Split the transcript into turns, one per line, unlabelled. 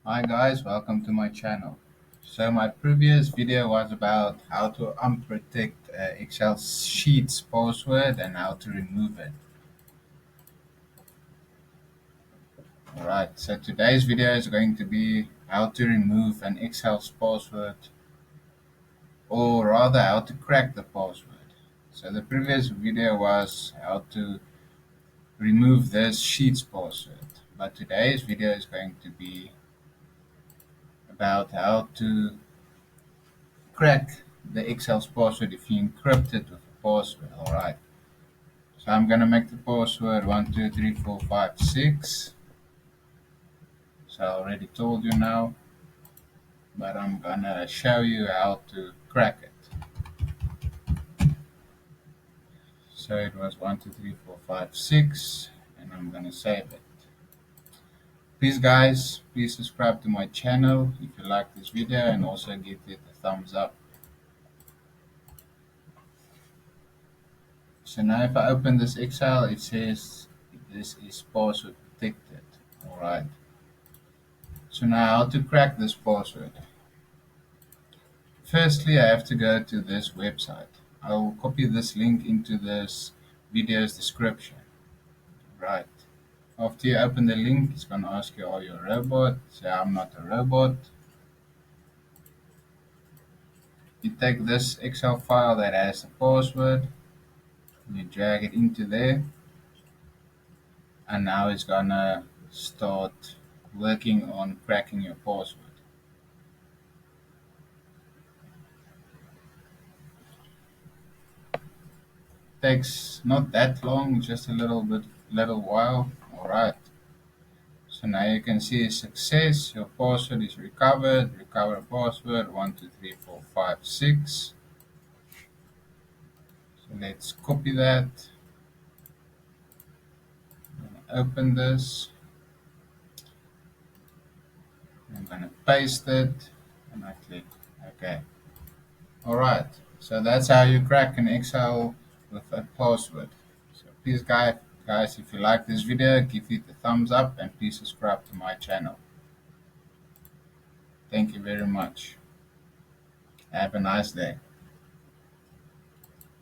Hi guys, welcome to my channel. So my previous video was about how to unprotect Excel sheets password and how to remove it. Alright, so today's video is going to be how to remove an Excel's password, or rather how to crack the password. So the previous video was how to remove this sheets password, but today's video is going to be about how to crack the Excel's password if you encrypt it with a password. Alright, so I'm gonna make the password 123456. So I already told you now, but I'm gonna show you how to crack it. So it was 123456, and I'm gonna save it. Please guys, please subscribe to my channel if you like this video, and also give it a thumbs up. So now if I open this Excel, it says this is password protected. Alright. So now how to crack this password. Firstly, I have to go to this website. I'll copy this link into this video's description. Right. After you open the link, it's going to ask you, are you a robot? Say, I'm not a robot. You take this Excel file that has the password, you drag it into there, and now it's going to start working on cracking your password. Takes not that long, just a little while. Alright. So now you can see success, your password is recovered, recover password 123456. So let's copy that, open this, I'm gonna paste it, and I click OK. Alright, so that's how you crack an Excel with a password. So please guys, if you like this video, give it a thumbs up and please subscribe to my channel. Thank you very much. Have a nice day.